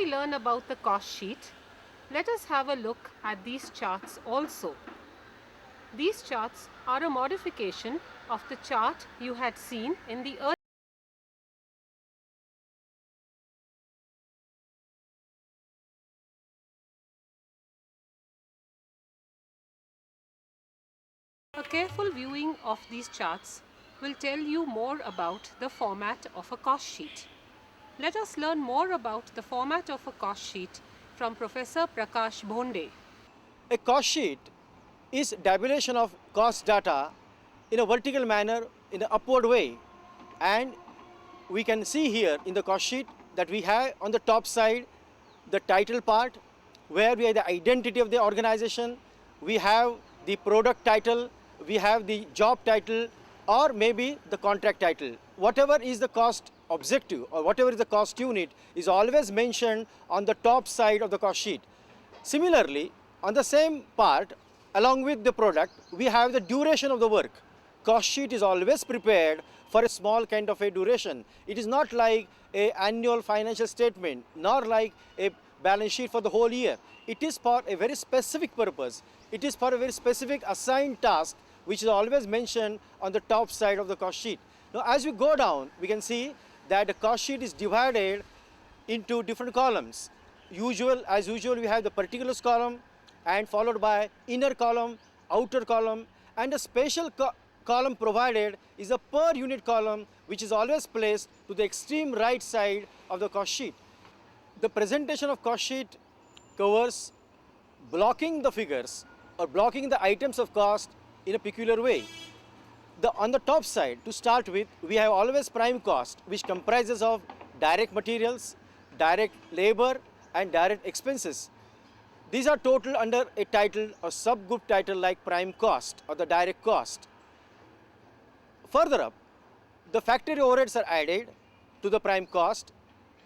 we learn about the cost sheet, let us have a look at these charts also. These charts are a modification of the chart you had seen in the earlier. A careful viewing of these charts will tell you more about the format of a cost sheet. Let us learn more about the format of a cost sheet from Professor Prakash Bhonde. A cost sheet is tabulation of cost data in a vertical manner in an upward way, and we can see here in the cost sheet that we have on the top side the title part where we have the identity of the organization, we have the product title, we have the job title, or maybe the contract title. Whatever is the cost objective or whatever is the cost unit is always mentioned on the top side of the cost sheet. Similarly, on the same part, along with the product, we have the duration of the work. Cost sheet is always prepared for a small kind of a duration. It is not like an annual financial statement, nor like a balance sheet for the whole year. It is for a very specific purpose. It is for a very specific assigned task, which is always mentioned on the top side of the cost sheet. Now, as we go down, we can see that the cost sheet is divided into different columns. As usual, we have the particulars column and followed by inner column, outer column, and a special column provided is a per unit column, which is always placed to the extreme right side of the cost sheet. The presentation of cost sheet covers blocking the figures or blocking the items of cost in a peculiar way. On the top side, to start with, we have always prime cost, which comprises of direct materials, direct labor, and direct expenses. These are total under a title or subgroup title like prime cost or the direct cost. Further up, the factory overheads are added to the prime cost,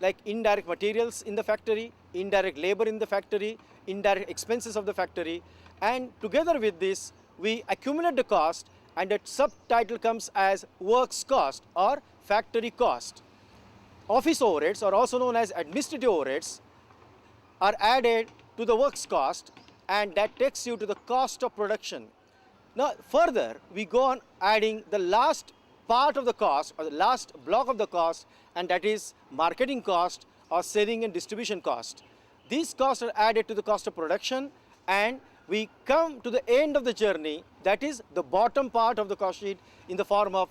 like indirect materials in the factory, indirect labor in the factory, indirect expenses of the factory, and together with this, we accumulate the cost, and that subtitle comes as works cost or factory cost. Office overheads, or also known as administrative overheads, are added to the works cost, and that takes you to the cost of production. Now further, we go on adding the last part of the cost or the last block of the cost, and that is marketing cost or selling and distribution cost. These costs are added to the cost of production, and we come to the end of the journey, that is the bottom part of the cost sheet in the form of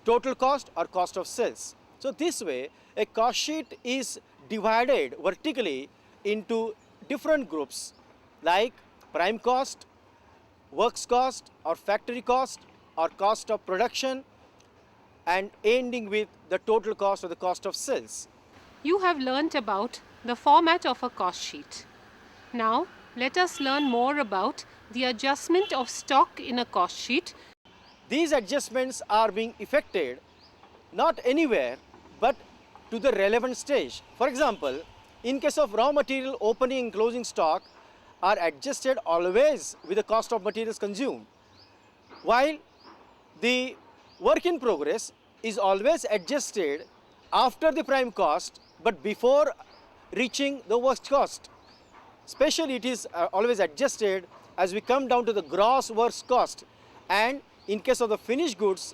total cost or cost of sales. So this way, a cost sheet is divided vertically into different groups like prime cost, works cost or factory cost or cost of production, and ending with the total cost or the cost of sales. You have learnt about the format of a cost sheet. Now, let us learn more about the adjustment of stock in a cost sheet. These adjustments are being effected not anywhere but to the relevant stage. For example, in case of raw material opening and closing stock are adjusted always with the cost of materials consumed, while the work in progress is always adjusted after the prime cost but before reaching the works cost. Especially it is always adjusted as we come down to the gross works cost, and in case of the finished goods,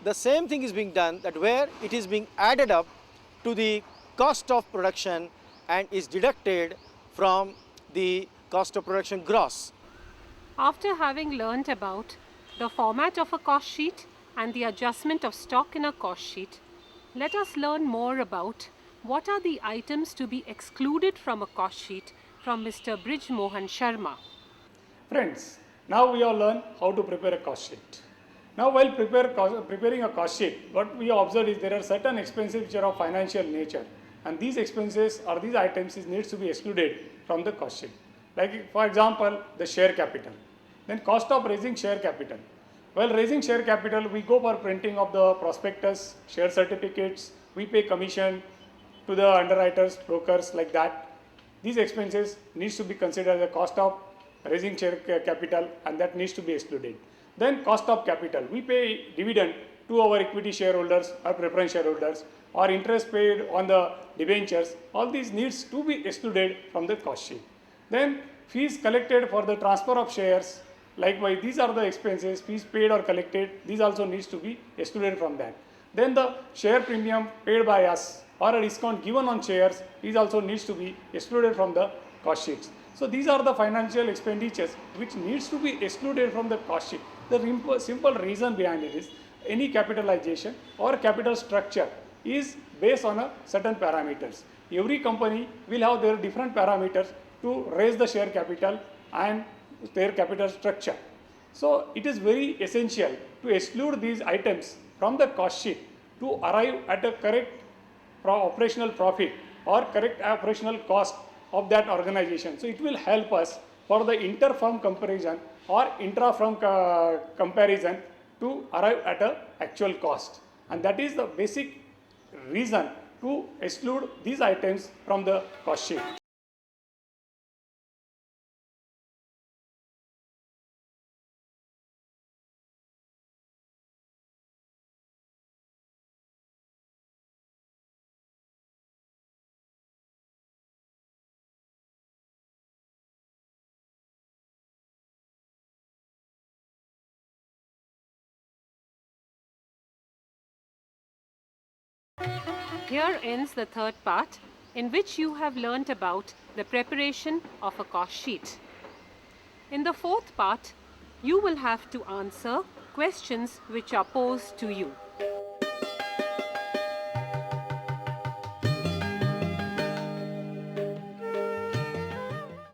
the same thing is being done, that where it is being added up to the cost of production and is deducted from the cost of production gross. After having learnt about the format of a cost sheet and the adjustment of stock in a cost sheet, let us learn more about what are the items to be excluded from a cost sheet from Mr. Brij Mohan Sharma. Friends, now we have learned how to prepare a cost sheet. Now while preparing a cost sheet, what we have observed is there are certain expenses which are of financial nature, and these expenses or these items needs to be excluded from the cost sheet. Like for example, the share capital. Then cost of raising share capital. While raising share capital, we go for printing of the prospectus, share certificates, we pay commission to the underwriters, brokers, like that. These expenses needs to be considered as a cost of raising share capital, and that needs to be excluded. Then cost of capital, we pay dividend to our equity shareholders or preference shareholders, or interest paid on the debentures, all these needs to be excluded from the cost sheet. Then fees collected for the transfer of shares, likewise these are the expenses, fees paid or collected, these also needs to be excluded from that. Then the share premium paid by us or a discount given on shares is also needs to be excluded from the cost sheets. So these are the financial expenditures which needs to be excluded from the cost sheet. The simple reason behind it is any capitalization or capital structure is based on a certain parameters. Every company will have their different parameters to raise the share capital and their capital structure. So it is very essential to exclude these items from the cost sheet to arrive at a correct operational profit or correct operational cost of that organization. So it will help us for the inter-firm comparison or intra-firm comparison to arrive at a actual cost. And that is the basic reason to exclude these items from the cost sheet. Here ends the third part, in which you have learnt about the preparation of a cost sheet. In the fourth part, you will have to answer questions which are posed to you.